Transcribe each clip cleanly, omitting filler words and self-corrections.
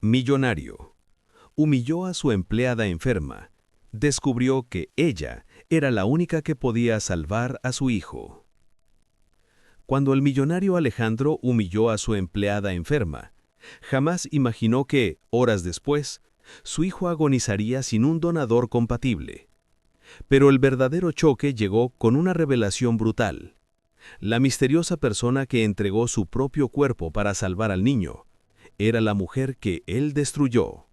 Millonario. Humilló a su empleada enferma. Descubrió que ella era la única que podía salvar a su hijo. Cuando el millonario Alejandro humilló a su empleada enferma, jamás imaginó que, horas después, su hijo agonizaría sin un donador compatible. Pero el verdadero choque llegó con una revelación brutal. La misteriosa persona que entregó su propio cuerpo para salvar al niño era la mujer que él destruyó.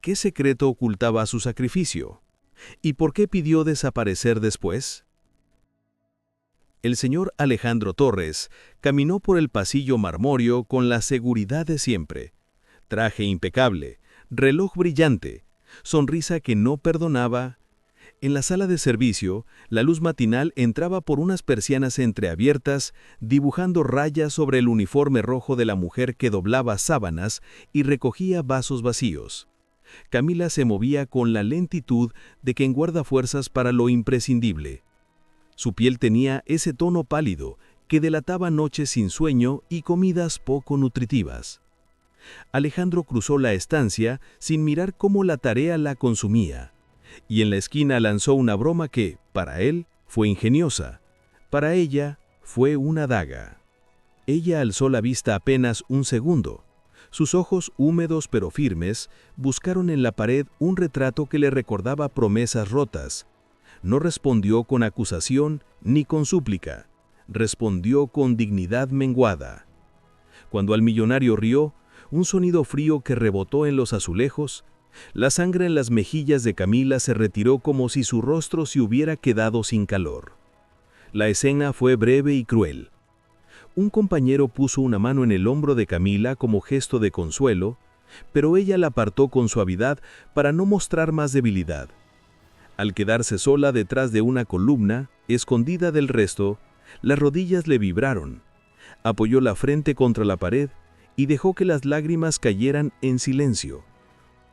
¿Qué secreto ocultaba su sacrificio? ¿Y por qué pidió desaparecer después? El señor Alejandro Torres caminó por el pasillo marmóreo con la seguridad de siempre. Traje impecable, reloj brillante, sonrisa que no perdonaba. En la sala de servicio, la luz matinal entraba por unas persianas entreabiertas, dibujando rayas sobre el uniforme rojo de la mujer que doblaba sábanas y recogía vasos vacíos. Camila se movía con la lentitud de quien guarda fuerzas para lo imprescindible. Su piel tenía ese tono pálido que delataba noches sin sueño y comidas poco nutritivas. Alejandro cruzó la estancia sin mirar cómo la tarea la consumía, y en la esquina lanzó una broma que, para él, fue ingeniosa. Para ella, fue una daga. Ella alzó la vista apenas un segundo. Sus ojos húmedos pero firmes buscaron en la pared un retrato que le recordaba promesas rotas. No respondió con acusación ni con súplica. Respondió con dignidad menguada. Cuando al millonario rió, un sonido frío que rebotó en los azulejos, la sangre en las mejillas de Camila se retiró como si su rostro se hubiera quedado sin calor. La escena fue breve y cruel. Un compañero puso una mano en el hombro de Camila como gesto de consuelo, pero ella la apartó con suavidad para no mostrar más debilidad. Al quedarse sola detrás de una columna, escondida del resto, las rodillas le vibraron. Apoyó la frente contra la pared y dejó que las lágrimas cayeran en silencio,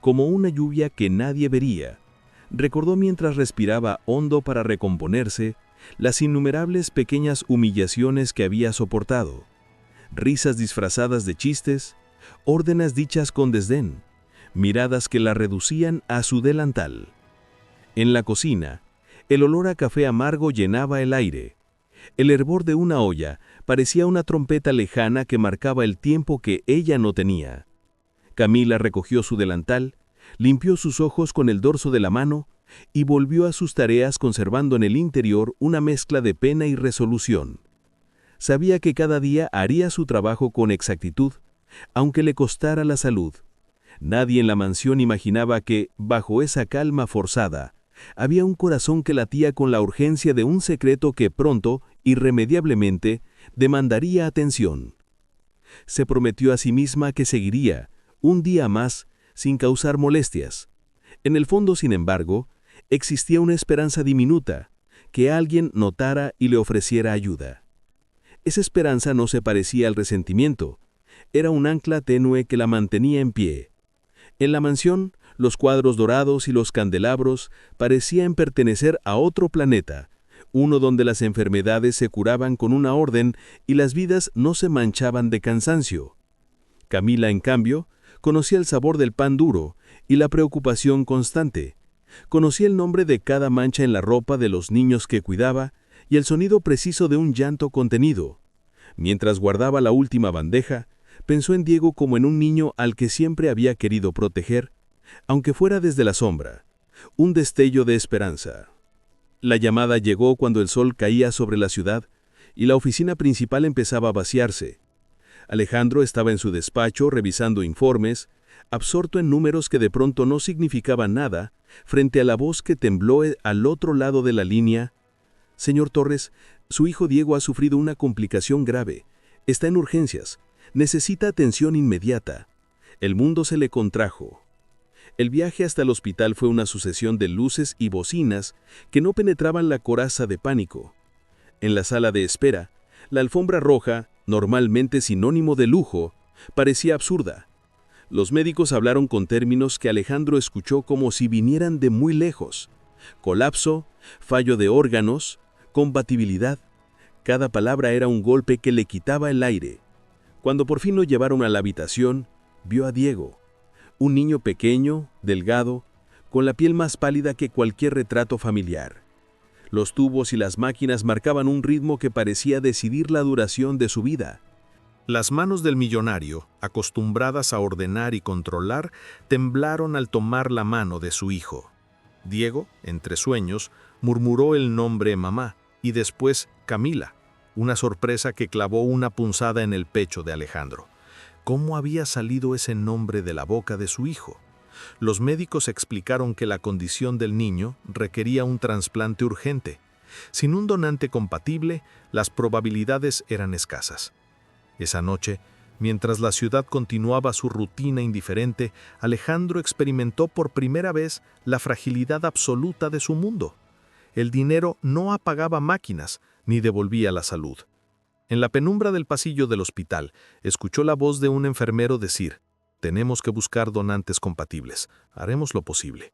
como una lluvia que nadie vería. Recordó mientras respiraba hondo para recomponerse las innumerables pequeñas humillaciones que había soportado. Risas disfrazadas de chistes, órdenes dichas con desdén, miradas que la reducían a su delantal. En la cocina, el olor a café amargo llenaba el aire. El hervor de una olla parecía una trompeta lejana que marcaba el tiempo que ella no tenía. Camila recogió su delantal, limpió sus ojos con el dorso de la mano y volvió a sus tareas conservando en el interior una mezcla de pena y resolución. Sabía que cada día haría su trabajo con exactitud, aunque le costara la salud. Nadie en la mansión imaginaba que, bajo esa calma forzada, había un corazón que latía con la urgencia de un secreto que pronto, irremediablemente, demandaría atención. Se prometió a sí misma que seguiría, un día más, sin causar molestias. En el fondo, sin embargo, existía una esperanza diminuta, que alguien notara y le ofreciera ayuda. Esa esperanza no se parecía al resentimiento, era un ancla tenue que la mantenía en pie. En la mansión, los cuadros dorados y los candelabros parecían pertenecer a otro planeta, uno donde las enfermedades se curaban con una orden y las vidas no se manchaban de cansancio. Camila, en cambio, conocía el sabor del pan duro y la preocupación constante. Conocía el nombre de cada mancha en la ropa de los niños que cuidaba y el sonido preciso de un llanto contenido. Mientras guardaba la última bandeja, pensó en Diego como en un niño al que siempre había querido proteger, aunque fuera desde la sombra, un destello de esperanza. La llamada llegó cuando el sol caía sobre la ciudad y la oficina principal empezaba a vaciarse. Alejandro estaba en su despacho revisando informes, absorto en números que de pronto no significaban nada, frente a la voz que tembló al otro lado de la línea. «Señor Torres, su hijo Diego ha sufrido una complicación grave. Está en urgencias. Necesita atención inmediata». El mundo se le contrajo. El viaje hasta el hospital fue una sucesión de luces y bocinas que no penetraban la coraza de pánico. En la sala de espera, la alfombra roja, normalmente sinónimo de lujo, parecía absurda. Los médicos hablaron con términos que Alejandro escuchó como si vinieran de muy lejos. Colapso, fallo de órganos, compatibilidad. Cada palabra era un golpe que le quitaba el aire. Cuando por fin lo llevaron a la habitación, vio a Diego. Un niño pequeño, delgado, con la piel más pálida que cualquier retrato familiar. Los tubos y las máquinas marcaban un ritmo que parecía decidir la duración de su vida. Las manos del millonario, acostumbradas a ordenar y controlar, temblaron al tomar la mano de su hijo. Diego, entre sueños, murmuró el nombre mamá y después Camila, una sorpresa que clavó una punzada en el pecho de Alejandro. ¿Cómo había salido ese nombre de la boca de su hijo? Los médicos explicaron que la condición del niño requería un trasplante urgente. Sin un donante compatible, las probabilidades eran escasas. Esa noche, mientras la ciudad continuaba su rutina indiferente, Alejandro experimentó por primera vez la fragilidad absoluta de su mundo. El dinero no apagaba máquinas ni devolvía la salud. En la penumbra del pasillo del hospital, escuchó la voz de un enfermero decir: «Tenemos que buscar donantes compatibles. Haremos lo posible».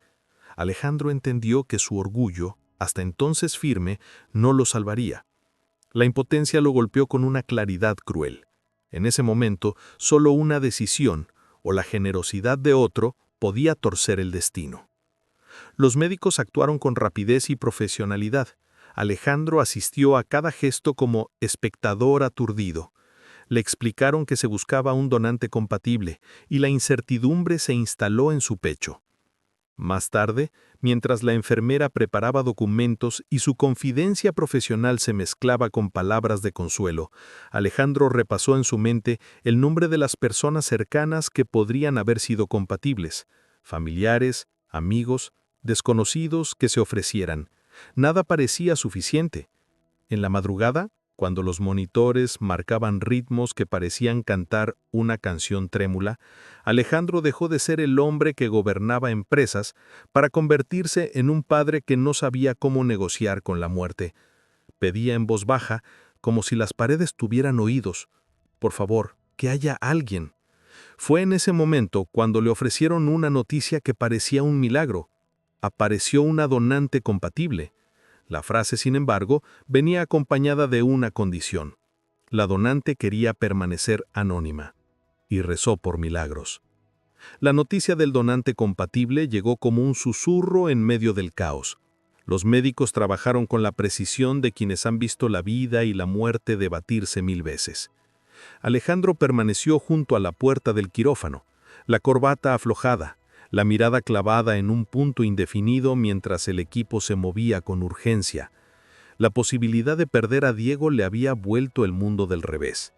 Alejandro entendió que su orgullo, hasta entonces firme, no lo salvaría. La impotencia lo golpeó con una claridad cruel. En ese momento, solo una decisión, o la generosidad de otro, podía torcer el destino. Los médicos actuaron con rapidez y profesionalidad. Alejandro asistió a cada gesto como espectador aturdido. Le explicaron que se buscaba un donante compatible, y la incertidumbre se instaló en su pecho. Más tarde, mientras la enfermera preparaba documentos y su confidencia profesional se mezclaba con palabras de consuelo, Alejandro repasó en su mente el nombre de las personas cercanas que podrían haber sido compatibles: familiares, amigos, desconocidos que se ofrecieran. Nada parecía suficiente. En la madrugada, cuando los monitores marcaban ritmos que parecían cantar una canción trémula, Alejandro dejó de ser el hombre que gobernaba empresas para convertirse en un padre que no sabía cómo negociar con la muerte. Pedía en voz baja, como si las paredes tuvieran oídos: «Por favor, que haya alguien». Fue en ese momento cuando le ofrecieron una noticia que parecía un milagro. Apareció una donante compatible. La frase, sin embargo, venía acompañada de una condición. La donante quería permanecer anónima, y rezó por milagros. La noticia del donante compatible llegó como un susurro en medio del caos. Los médicos trabajaron con la precisión de quienes han visto la vida y la muerte debatirse 1000 veces. Alejandro permaneció junto a la puerta del quirófano, la corbata aflojada, la mirada clavada en un punto indefinido mientras el equipo se movía con urgencia. La posibilidad de perder a Diego le había vuelto el mundo del revés.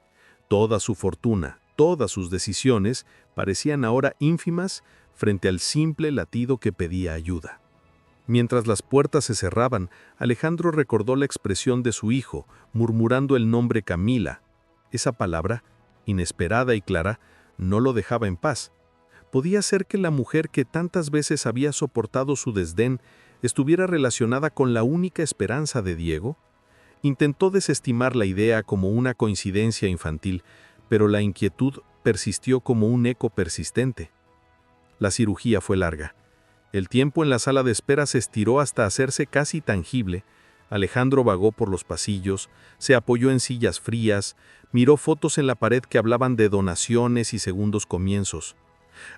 Toda su fortuna, todas sus decisiones, parecían ahora ínfimas frente al simple latido que pedía ayuda. Mientras las puertas se cerraban, Alejandro recordó la expresión de su hijo, murmurando el nombre Camila. Esa palabra, inesperada y clara, no lo dejaba en paz. ¿Podía ser que la mujer que tantas veces había soportado su desdén estuviera relacionada con la única esperanza de Diego? Intentó desestimar la idea como una coincidencia infantil, pero la inquietud persistió como un eco persistente. La cirugía fue larga. El tiempo en la sala de espera se estiró hasta hacerse casi tangible. Alejandro vagó por los pasillos, se apoyó en sillas frías, miró fotos en la pared que hablaban de donaciones y segundos comienzos.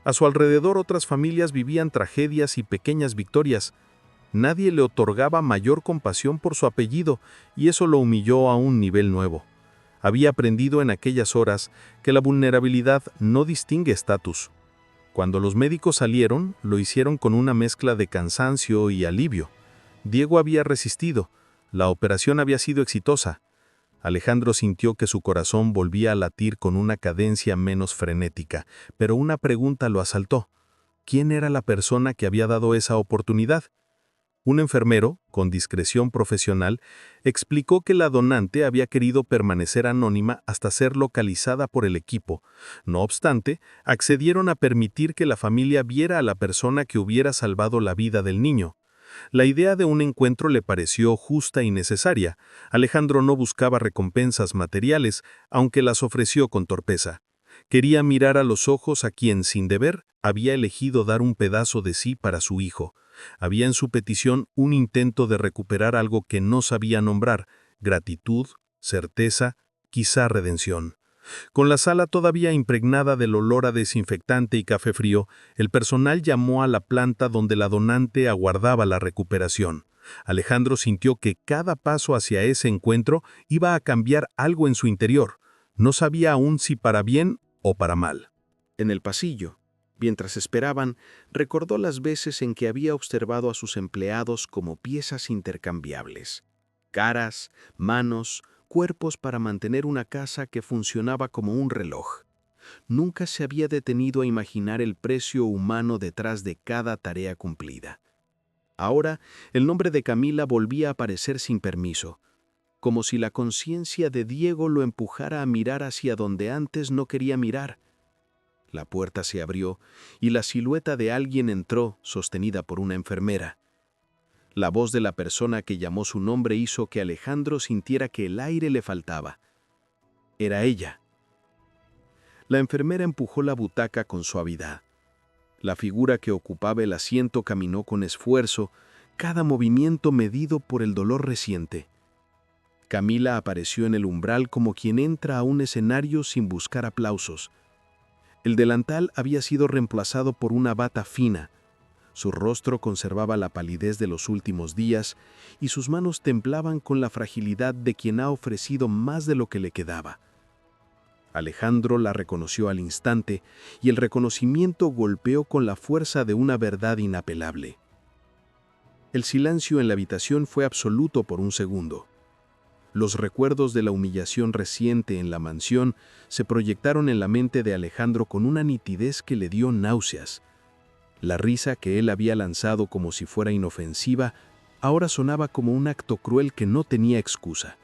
A su alrededor otras familias vivían tragedias y pequeñas victorias. Nadie le otorgaba mayor compasión por su apellido, y eso lo humilló a un nivel nuevo. Había aprendido en aquellas horas que la vulnerabilidad no distingue estatus. Cuando los médicos salieron, lo hicieron con una mezcla de cansancio y alivio. Diego había resistido. La operación había sido exitosa. Alejandro sintió que su corazón volvía a latir con una cadencia menos frenética, pero una pregunta lo asaltó. ¿Quién era la persona que había dado esa oportunidad? Un enfermero, con discreción profesional, explicó que la donante había querido permanecer anónima hasta ser localizada por el equipo. No obstante, accedieron a permitir que la familia viera a la persona que hubiera salvado la vida del niño. La idea de un encuentro le pareció justa y necesaria. Alejandro no buscaba recompensas materiales, aunque las ofreció con torpeza. Quería mirar a los ojos a quien, sin deber, había elegido dar un pedazo de sí para su hijo. Había en su petición un intento de recuperar algo que no sabía nombrar: gratitud, certeza, quizá redención. Con la sala todavía impregnada del olor a desinfectante y café frío, el personal llamó a la planta donde la donante aguardaba la recuperación. Alejandro sintió que cada paso hacia ese encuentro iba a cambiar algo en su interior. No sabía aún si para bien o para mal. En el pasillo, mientras esperaban, recordó las veces en que había observado a sus empleados como piezas intercambiables. Caras, manos, cuerpos para mantener una casa que funcionaba como un reloj. Nunca se había detenido a imaginar el precio humano detrás de cada tarea cumplida. Ahora, el nombre de Camila volvía a aparecer sin permiso, como si la conciencia de Diego lo empujara a mirar hacia donde antes no quería mirar. La puerta se abrió y la silueta de alguien entró, sostenida por una enfermera. La voz de la persona que llamó su nombre hizo que Alejandro sintiera que el aire le faltaba. Era ella. La enfermera empujó la butaca con suavidad. La figura que ocupaba el asiento caminó con esfuerzo, cada movimiento medido por el dolor reciente. Camila apareció en el umbral como quien entra a un escenario sin buscar aplausos. El delantal había sido reemplazado por una bata fina. Su rostro conservaba la palidez de los últimos días y sus manos temblaban con la fragilidad de quien ha ofrecido más de lo que le quedaba. Alejandro la reconoció al instante y el reconocimiento golpeó con la fuerza de una verdad inapelable. El silencio en la habitación fue absoluto por un segundo. Los recuerdos de la humillación reciente en la mansión se proyectaron en la mente de Alejandro con una nitidez que le dio náuseas. La risa que él había lanzado como si fuera inofensiva, ahora sonaba como un acto cruel que no tenía excusa.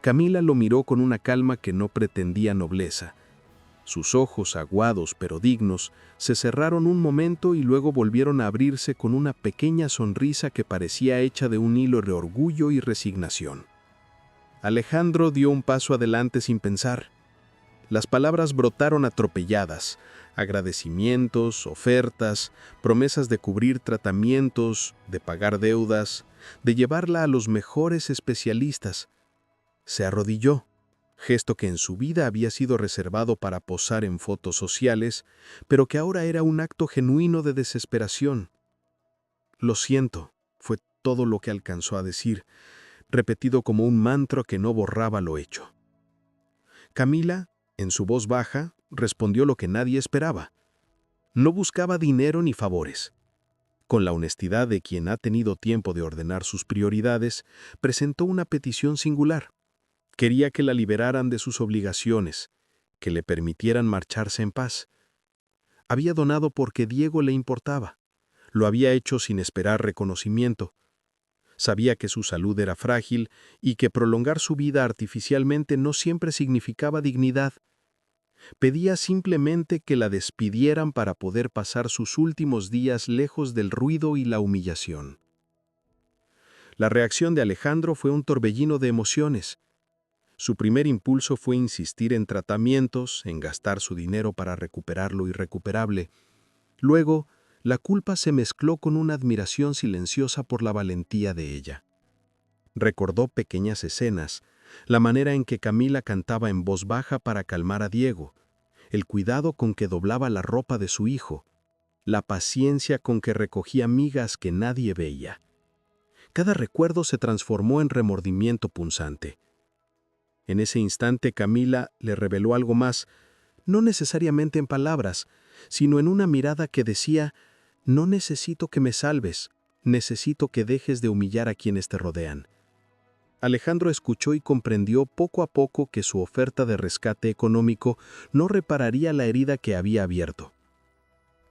Camila lo miró con una calma que no pretendía nobleza. Sus ojos, aguados pero dignos, se cerraron un momento y luego volvieron a abrirse con una pequeña sonrisa que parecía hecha de un hilo de orgullo y resignación. Alejandro dio un paso adelante sin pensar. Las palabras brotaron atropelladas, agradecimientos, ofertas, promesas de cubrir tratamientos, de pagar deudas, de llevarla a los mejores especialistas. Se arrodilló, gesto que en su vida había sido reservado para posar en fotos sociales, pero que ahora era un acto genuino de desesperación. «Lo siento», fue todo lo que alcanzó a decir, repetido como un mantra que no borraba lo hecho. Camila, en su voz baja, respondió lo que nadie esperaba. No buscaba dinero ni favores. Con la honestidad de quien ha tenido tiempo de ordenar sus prioridades, presentó una petición singular. Quería que la liberaran de sus obligaciones, que le permitieran marcharse en paz. Había donado porque Diego le importaba. Lo había hecho sin esperar reconocimiento. Sabía que su salud era frágil y que prolongar su vida artificialmente no siempre significaba dignidad. Pedía simplemente que la despidieran para poder pasar sus últimos días lejos del ruido y la humillación. La reacción de Alejandro fue un torbellino de emociones. Su primer impulso fue insistir en tratamientos, en gastar su dinero para recuperar lo irrecuperable. Luego, la culpa se mezcló con una admiración silenciosa por la valentía de ella. Recordó pequeñas escenas, la manera en que Camila cantaba en voz baja para calmar a Diego, el cuidado con que doblaba la ropa de su hijo, la paciencia con que recogía migas que nadie veía. Cada recuerdo se transformó en remordimiento punzante. En ese instante Camila le reveló algo más, no necesariamente en palabras, sino en una mirada que decía: «No necesito que me salves, necesito que dejes de humillar a quienes te rodean». Alejandro escuchó y comprendió poco a poco que su oferta de rescate económico no repararía la herida que había abierto.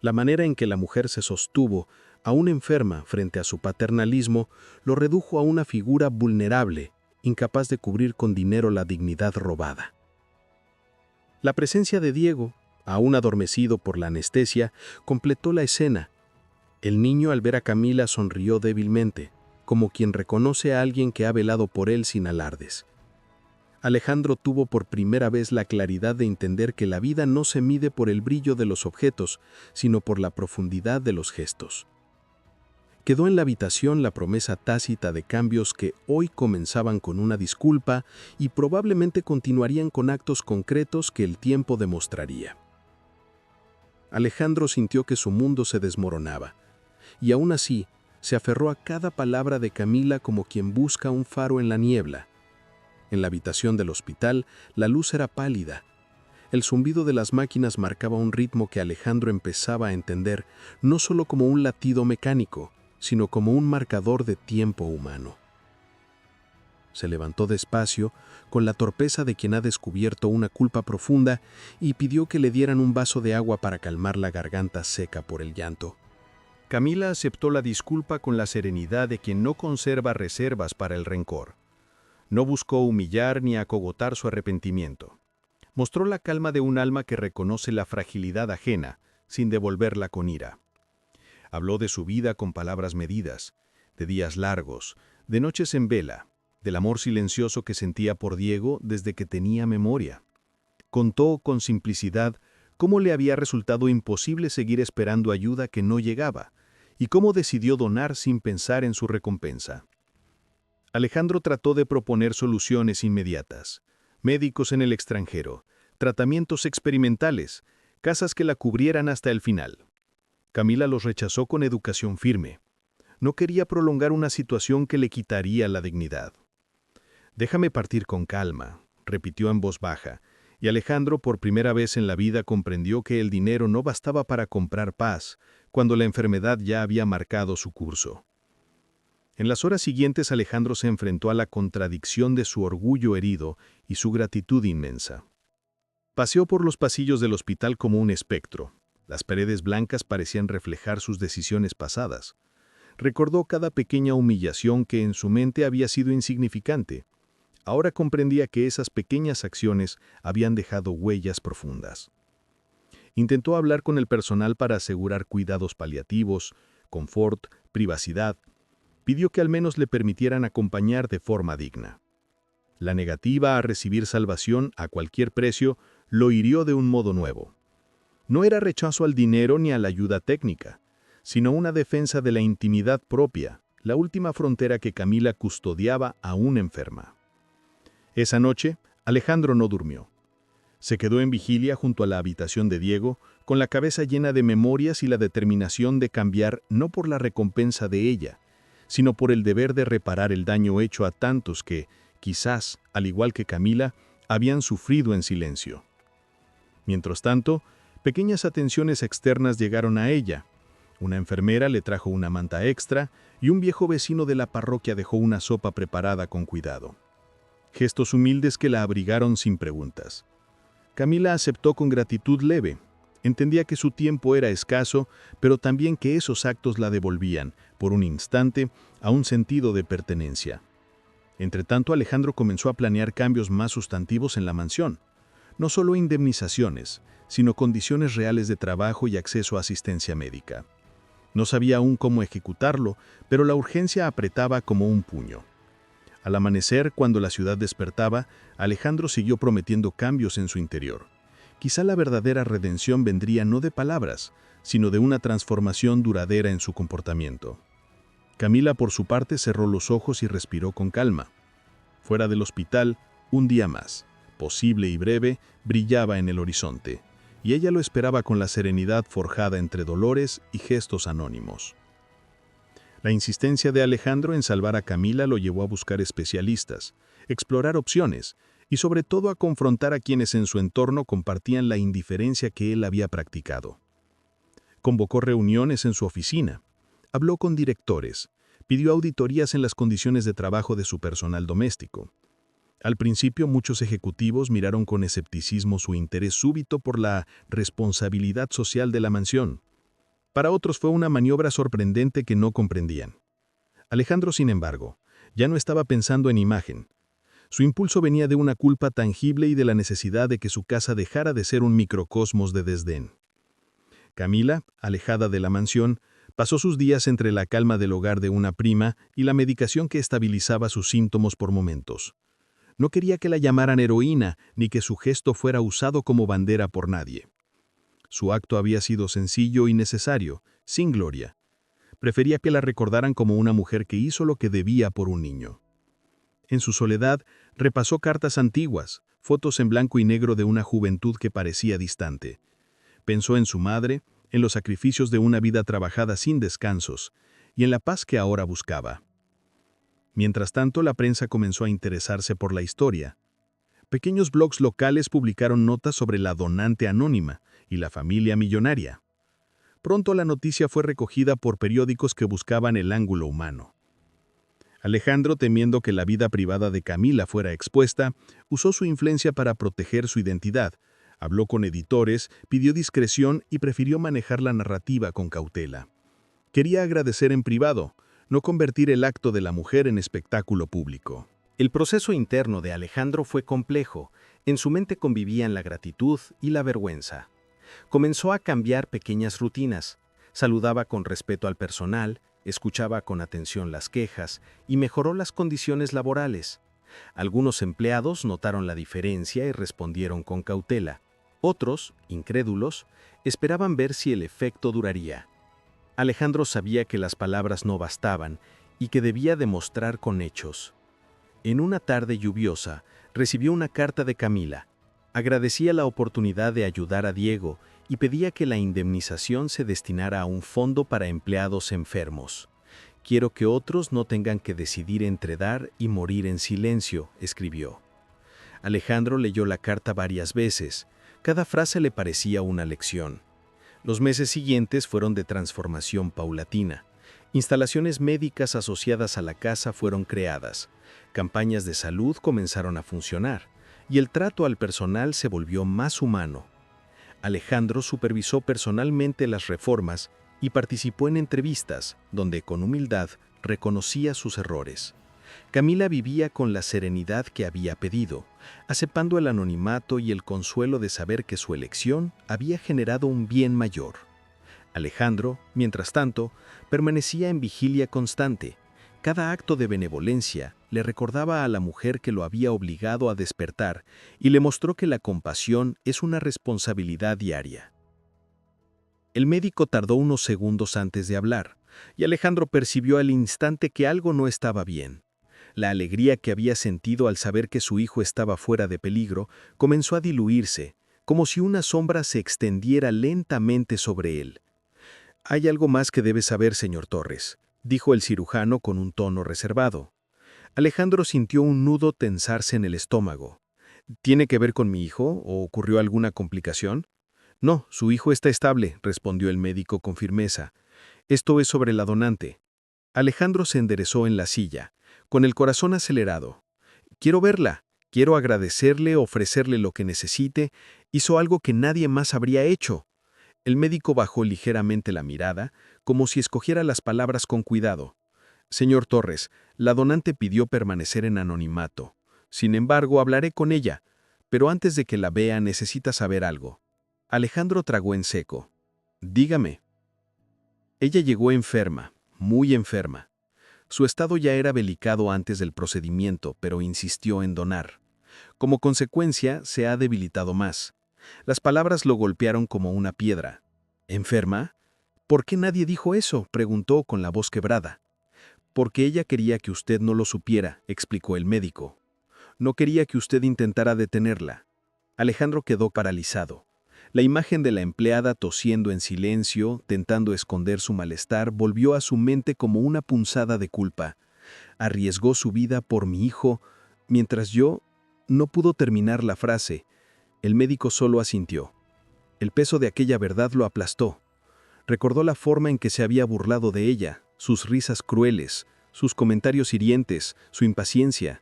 La manera en que la mujer se sostuvo, aún enferma frente a su paternalismo, lo redujo a una figura vulnerable, incapaz de cubrir con dinero la dignidad robada. La presencia de Diego, aún adormecido por la anestesia, completó la escena. El niño, al ver a Camila, sonrió débilmente, como quien reconoce a alguien que ha velado por él sin alardes. Alejandro tuvo por primera vez la claridad de entender que la vida no se mide por el brillo de los objetos, sino por la profundidad de los gestos. Quedó en la habitación la promesa tácita de cambios que hoy comenzaban con una disculpa y probablemente continuarían con actos concretos que el tiempo demostraría. Alejandro sintió que su mundo se desmoronaba, y aún así se aferró a cada palabra de Camila como quien busca un faro en la niebla. En la habitación del hospital, la luz era pálida. El zumbido de las máquinas marcaba un ritmo que Alejandro empezaba a entender no solo como un latido mecánico, sino como un marcador de tiempo humano. Se levantó despacio, con la torpeza de quien ha descubierto una culpa profunda, y pidió que le dieran un vaso de agua para calmar la garganta seca por el llanto. Camila aceptó la disculpa con la serenidad de quien no conserva reservas para el rencor. No buscó humillar ni acogotar su arrepentimiento. Mostró la calma de un alma que reconoce la fragilidad ajena, sin devolverla con ira. Habló de su vida con palabras medidas, de días largos, de noches en vela, del amor silencioso que sentía por Diego desde que tenía memoria. Contó con simplicidad cómo le había resultado imposible seguir esperando ayuda que no llegaba, y cómo decidió donar sin pensar en su recompensa. Alejandro trató de proponer soluciones inmediatas, médicos en el extranjero, tratamientos experimentales, casas que la cubrieran hasta el final. Camila los rechazó con educación firme. No quería prolongar una situación que le quitaría la dignidad. «Déjame partir con calma», repitió en voz baja, y Alejandro por primera vez en la vida comprendió que el dinero no bastaba para comprar paz, cuando la enfermedad ya había marcado su curso. En las horas siguientes Alejandro se enfrentó a la contradicción de su orgullo herido y su gratitud inmensa. Paseó por los pasillos del hospital como un espectro. Las paredes blancas parecían reflejar sus decisiones pasadas. Recordó cada pequeña humillación que en su mente había sido insignificante. Ahora comprendía que esas pequeñas acciones habían dejado huellas profundas. Intentó hablar con el personal para asegurar cuidados paliativos, confort, privacidad. Pidió que al menos le permitieran acompañar de forma digna. La negativa a recibir salvación a cualquier precio lo hirió de un modo nuevo. No era rechazo al dinero ni a la ayuda técnica, sino una defensa de la intimidad propia, la última frontera que Camila custodiaba aún enferma. Esa noche, Alejandro no durmió. Se quedó en vigilia junto a la habitación de Diego, con la cabeza llena de memorias y la determinación de cambiar no por la recompensa de ella, sino por el deber de reparar el daño hecho a tantos que, quizás, al igual que Camila, habían sufrido en silencio. Mientras tanto, pequeñas atenciones externas llegaron a ella. Una enfermera le trajo una manta extra y un viejo vecino de la parroquia dejó una sopa preparada con cuidado. Gestos humildes que la abrigaron sin preguntas. Camila aceptó con gratitud leve. Entendía que su tiempo era escaso, pero también que esos actos la devolvían, por un instante, a un sentido de pertenencia. Entretanto, Alejandro comenzó a planear cambios más sustantivos en la mansión. No solo indemnizaciones, sino condiciones reales de trabajo y acceso a asistencia médica. No sabía aún cómo ejecutarlo, pero la urgencia apretaba como un puño. Al amanecer, cuando la ciudad despertaba, Alejandro siguió prometiendo cambios en su interior. Quizá la verdadera redención vendría no de palabras, sino de una transformación duradera en su comportamiento. Camila, por su parte, cerró los ojos y respiró con calma. Fuera del hospital, un día más, posible y breve, brillaba en el horizonte, y ella lo esperaba con la serenidad forjada entre dolores y gestos anónimos. La insistencia de Alejandro en salvar a Camila lo llevó a buscar especialistas, explorar opciones y sobre todo a confrontar a quienes en su entorno compartían la indiferencia que él había practicado. Convocó reuniones en su oficina, habló con directores, pidió auditorías en las condiciones de trabajo de su personal doméstico. Al principio, muchos ejecutivos miraron con escepticismo su interés súbito por la responsabilidad social de la mansión. Para otros fue una maniobra sorprendente que no comprendían. Alejandro, sin embargo, ya no estaba pensando en imagen. Su impulso venía de una culpa tangible y de la necesidad de que su casa dejara de ser un microcosmos de desdén. Camila, alejada de la mansión, pasó sus días entre la calma del hogar de una prima y la medicación que estabilizaba sus síntomas por momentos. No quería que la llamaran heroína ni que su gesto fuera usado como bandera por nadie. Su acto había sido sencillo y necesario, sin gloria. Prefería que la recordaran como una mujer que hizo lo que debía por un niño. En su soledad, repasó cartas antiguas, fotos en blanco y negro de una juventud que parecía distante. Pensó en su madre, en los sacrificios de una vida trabajada sin descansos, y en la paz que ahora buscaba. Mientras tanto, la prensa comenzó a interesarse por la historia. Pequeños blogs locales publicaron notas sobre la donante anónima y la familia millonaria. Pronto la noticia fue recogida por periódicos que buscaban el ángulo humano. Alejandro, temiendo que la vida privada de Camila fuera expuesta, usó su influencia para proteger su identidad. Habló con editores, pidió discreción y prefirió manejar la narrativa con cautela. Quería agradecer en privado, no convertir el acto de la mujer en espectáculo público. El proceso interno de Alejandro fue complejo. En su mente convivían la gratitud y la vergüenza. Comenzó a cambiar pequeñas rutinas. Saludaba con respeto al personal, escuchaba con atención las quejas y mejoró las condiciones laborales. Algunos empleados notaron la diferencia y respondieron con cautela. Otros, incrédulos, esperaban ver si el efecto duraría. Alejandro sabía que las palabras no bastaban y que debía demostrar con hechos. En una tarde lluviosa, recibió una carta de Camila. Agradecía la oportunidad de ayudar a Diego y pedía que la indemnización se destinara a un fondo para empleados enfermos. «Quiero que otros no tengan que decidir entre dar y morir en silencio», escribió. Alejandro leyó la carta varias veces. Cada frase le parecía una lección. Los meses siguientes fueron de transformación paulatina. Instalaciones médicas asociadas a la casa fueron creadas. Campañas de salud comenzaron a funcionar, y el trato al personal se volvió más humano. Alejandro supervisó personalmente las reformas y participó en entrevistas, donde con humildad reconocía sus errores. Camila vivía con la serenidad que había pedido, aceptando el anonimato y el consuelo de saber que su elección había generado un bien mayor. Alejandro, mientras tanto, permanecía en vigilia constante. Cada acto de benevolencia le recordaba a la mujer que lo había obligado a despertar y le mostró que la compasión es una responsabilidad diaria. El médico tardó unos segundos antes de hablar, y Alejandro percibió al instante que algo no estaba bien. La alegría que había sentido al saber que su hijo estaba fuera de peligro comenzó a diluirse, como si una sombra se extendiera lentamente sobre él. «Hay algo más que debe saber, señor Torres», dijo el cirujano con un tono reservado. Alejandro sintió un nudo tensarse en el estómago. «¿Tiene que ver con mi hijo o ocurrió alguna complicación?» «No, su hijo está estable», respondió el médico con firmeza. «Esto es sobre la donante». Alejandro se enderezó en la silla, con el corazón acelerado. «Quiero verla, quiero agradecerle, ofrecerle lo que necesite. Hizo algo que nadie más habría hecho». El médico bajó ligeramente la mirada, como si escogiera las palabras con cuidado. «Señor Torres, la donante pidió permanecer en anonimato. Sin embargo, hablaré con ella, pero antes de que la vea necesita saber algo». Alejandro tragó en seco. «Dígame». Ella llegó enferma, muy enferma. Su estado ya era delicado antes del procedimiento, pero insistió en donar. Como consecuencia, se ha debilitado más. Las palabras lo golpearon como una piedra. «¿Enferma? ¿Por qué nadie dijo eso?», preguntó con la voz quebrada. «Porque ella quería que usted no lo supiera», explicó el médico. «No quería que usted intentara detenerla». Alejandro quedó paralizado. La imagen de la empleada tosiendo en silencio, tentando esconder su malestar, volvió a su mente como una punzada de culpa. «Arriesgó su vida por mi hijo, mientras yo…» No pudo terminar la frase. El médico solo asintió. El peso de aquella verdad lo aplastó. Recordó la forma en que se había burlado de ella, sus risas crueles, sus comentarios hirientes, su impaciencia.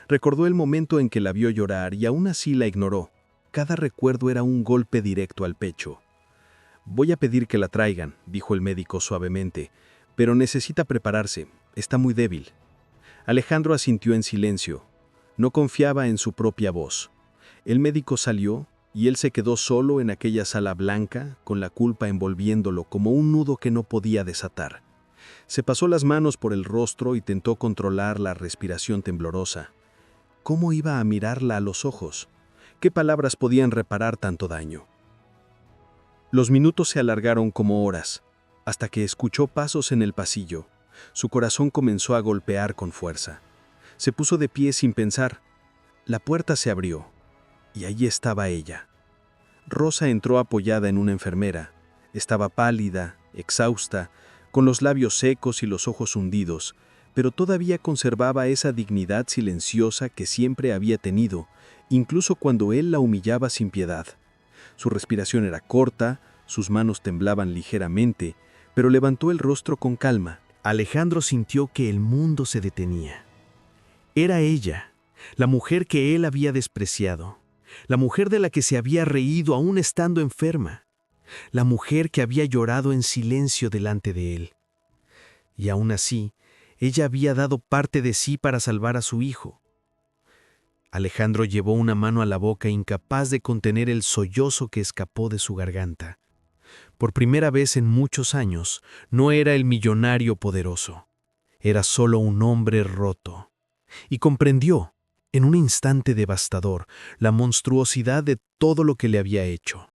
Recordó el momento en que la vio llorar y aún así la ignoró. Cada recuerdo era un golpe directo al pecho. «Voy a pedir que la traigan», dijo el médico suavemente, «pero necesita prepararse, está muy débil». Alejandro asintió en silencio. No confiaba en su propia voz. El médico salió y él se quedó solo en aquella sala blanca, con la culpa envolviéndolo como un nudo que no podía desatar. Se pasó las manos por el rostro y tentó controlar la respiración temblorosa. ¿Cómo iba a mirarla a los ojos? ¿Qué palabras podían reparar tanto daño? Los minutos se alargaron como horas. hasta que escuchó pasos en el pasillo. Su corazón comenzó a golpear con fuerza. Se puso de pie sin pensar. La puerta se abrió, y allí estaba ella. Rosa entró apoyada en una enfermera. Estaba pálida, exhausta, con los labios secos y los ojos hundidos, pero todavía conservaba esa dignidad silenciosa que siempre había tenido, incluso cuando él la humillaba sin piedad. Su respiración era corta, sus manos temblaban ligeramente, pero levantó el rostro con calma. Alejandro sintió que el mundo se detenía. Era ella, la mujer que él había despreciado, la mujer de la que se había reído aún estando enferma, la mujer que había llorado en silencio delante de él. Y aún así, ella había dado parte de sí para salvar a su hijo. Alejandro llevó una mano a la boca, incapaz de contener el sollozo que escapó de su garganta. Por primera vez en muchos años, no era el millonario poderoso, era solo un hombre roto. Y comprendió, en un instante devastador, la monstruosidad de todo lo que le había hecho.